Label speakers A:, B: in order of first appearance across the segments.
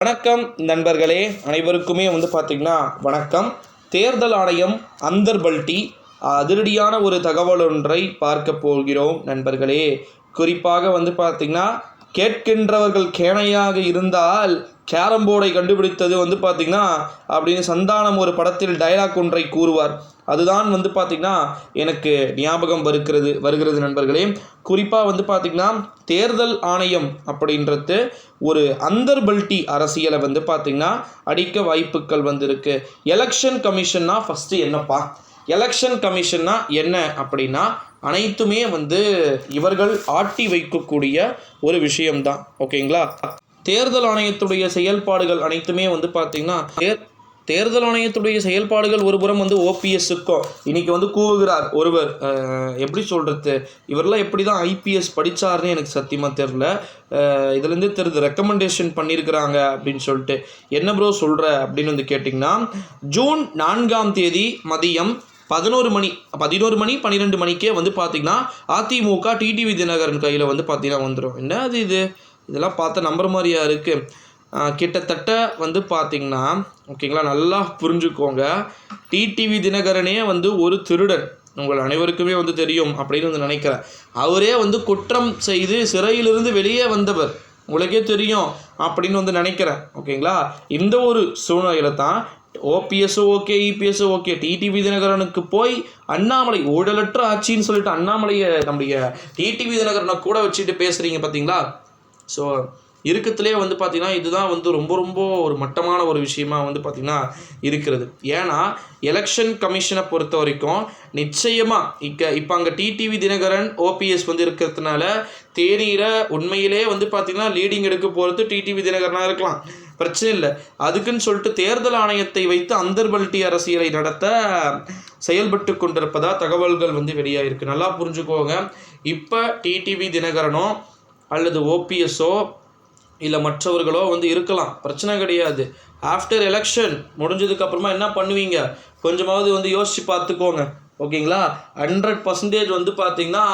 A: வணக்கம் நண்பர்களே, அனைவருக்குமே பார்த்திங்கன்னா வணக்கம். தேர்தல் ஆணையம் அந்தர்பல்ட்டி அதிரடியான ஒரு தகவல் ஒன்றை பார்க்க போகிறோம் நண்பர்களே. குறிப்பாக பார்த்திங்கன்னா, கேட்கின்றவர்கள் கேணையாக இருந்தால் கேரம் போர்டை கண்டுபிடித்தது பார்த்திங்கன்னா அப்படின்னு சந்தானம் ஒரு படத்தில் டைலாக் ஒன்றை கூறுவார். அதுதான் பார்த்திங்கன்னா எனக்கு ஞாபகம் வருகிறது நண்பர்களே. குறிப்பாக பார்த்திங்கன்னா, தேர்தல் ஆணையம் அப்படின்றது ஒரு அந்தர்பல்ட்டி அரசியலை பார்த்திங்கன்னா அடிக்க வாய்ப்புகள் இருக்கு. எலெக்ஷன் கமிஷன்னா ஃபஸ்ட்டு என்னப்பா, எலெக்ஷன் கமிஷன்னா என்ன அப்படின்னா அனைத்துமே இவர்கள் ஆட்டி வைக்கக்கூடிய ஒரு விஷயம்தான். ஓகேங்களா? தேர்தல் ஆணையத்துடைய செயல்பாடுகள் அனைத்துமே பார்த்திங்கன்னா தேர்தல் ஆணையத்துடைய செயல்பாடுகள் ஒரு புறம் ஓபிஎஸ்ஸுக்கும் இன்றைக்கி கூவுகிறார் ஒருவர். எப்படி சொல்கிறது, இவரெல்லாம் எப்படி தான் ஐபிஎஸ் படித்தார்னு எனக்கு சத்தியமாக தெரில. இதுலேருந்து தெரிஞ்சு ரெக்கமெண்டேஷன் பண்ணியிருக்கிறாங்க அப்படின்னு சொல்லிட்டு. என்ன ப்ரோ சொல்கிற அப்படின்னு கேட்டிங்கன்னா, ஜூன் 4ஆம் தேதி மதியம் 11 மணி 12 மணிக்கே பார்த்திங்கன்னா அதிமுக டிடிவி தினகரன் கையில் பார்த்திங்கன்னா வந்துடும். என்ன அது இதெல்லாம் பார்த்தா நம்புற மாதிரியா இருக்குது. கிட்டத்தட்ட பார்த்திங்கன்னா ஓகேங்களா, நல்லா புரிஞ்சுக்கோங்க. டிடிவி தினகரனே ஒரு திருடன், உங்கள் அனைவருக்குமே தெரியும் அப்படின்னு நினைக்கிறேன். அவரே குற்றம் செய்து சிறையிலிருந்து வெளியே வந்தவர், உங்களுக்கே தெரியும் அப்படின்னு நினைக்கிறேன். ஓகேங்களா? இந்த ஒரு சூழ்நிலையில் தான் ஓபிஎஸ்ஸோ ஓகே, இபிஎஸ்ஸோ ஓகே, டிடிவி தினகரனுக்கு போய் அண்ணாமலை ஊழலற்ற ஆட்சின்னு சொல்லிட்டு அண்ணாமலையை நம்முடைய டிடிவி தினகரனை கூட வச்சுட்டு பேசுகிறீங்க பார்த்தீங்களா? ஸோ இருக்கத்துலேயே பார்த்திங்கன்னா இதுதான் ரொம்ப ரொம்ப ஒரு மட்டமான ஒரு விஷயமா பார்த்திங்கன்னா இருக்கிறது. ஏன்னா எலெக்ஷன் கமிஷனை பொறுத்த வரைக்கும் நிச்சயமாக இப்போ அங்கே டிடிவி தினகரன் ஓபிஎஸ் இருக்கிறதுனால தேனியில் உண்மையிலே பார்த்திங்கன்னா லீடிங் எடுக்க போகிறது டிடிவி தினகரனாக இருக்கலாம், பிரச்சனை இல்லை. அதுக்குன்னு சொல்லிட்டு தேர்தல் ஆணையத்தை வைத்து அந்தர்பல்ட்டி அரசியலை நடத்த செயல்பட்டு கொண்டிருப்பதா தகவல்கள் வெளியாகிருக்கு. நல்லா புரிஞ்சுக்கோங்க. இப்போ டிடிவி தினகரனோ அல்லது ஓபிஎஸ்ஸோ இல்லை மற்றவர்களோ இருக்கலாம், பிரச்சனை கிடையாது. ஆஃப்டர் எலெக்ஷன் முடிஞ்சதுக்கப்புறமா என்ன பண்ணுவீங்க கொஞ்சமாவது யோசித்து பார்த்துக்கோங்க. ஓகேங்களா? 100% பார்த்திங்கன்னா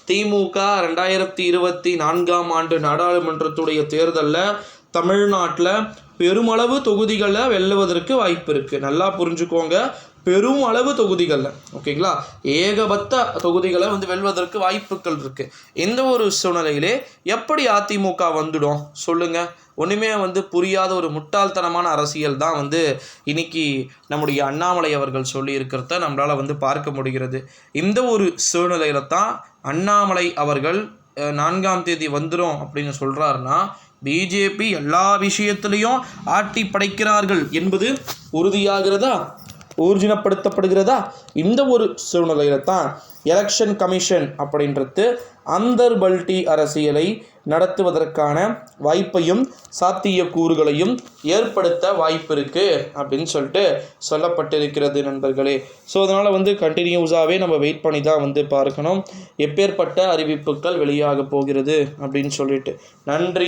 A: திமுக 2024ஆம் ஆண்டு நாடாளுமன்றத்துடைய தேர்தலில் தமிழ்நாட்டில் பெருமளவு தொகுதிகளை வெல்லுவதற்கு வாய்ப்பு இருக்குது. நல்லா புரிஞ்சுக்கோங்க, பெரும் அளவு தொகுதிகளில். ஓகேங்களா? ஏகபத்த தொகுதிகளை வெல்வதற்கு வாய்ப்புகள் இருக்குது. இந்த ஒரு சூழ்நிலையிலே எப்படி அதிமுக வந்துடும் சொல்லுங்கள்? ஒன்றுமே புரியாத ஒரு முட்டாள்தனமான அரசியல் தான் இன்னைக்கு நம்முடைய அண்ணாமலை அவர்கள் சொல்லி இருக்கிறத நம்மளால் பார்க்க முடிகிறது. இந்த ஒரு சூழ்நிலையில் தான் அண்ணாமலை அவர்கள் 4ஆம் தேதி வந்துடும் அப்படின்னு சொல்கிறாருன்னா, பிஜேபி எல்லா விஷயத்திலையும் ஆட்டி படைக்கிறார்கள் என்பது உறுதியாகிறதா, ஊர்ஜினப்படுத்தப்படுகிறதா? இந்த ஒரு சூழ்நிலையில் தான் எலெக்ஷன் கமிஷன் அப்படின்றது அந்தர்பல்ட்டி அரசியலை நடத்துவதற்கான வாய்ப்பையும் சாத்தியக்கூறுகளையும் ஏற்படுத்த வாய்ப்பு இருக்குது அப்படின்னு சொல்லிட்டு சொல்லப்பட்டிருக்கிறது நண்பர்களே. ஸோ அதனால் கண்டினியூஸாகவே நம்ம வெயிட் பண்ணி தான் பார்க்கணும் எப்பேற்பட்ட அறிவிப்புகள் வெளியாக போகிறது அப்படின்னு சொல்லிட்டு. நன்றி.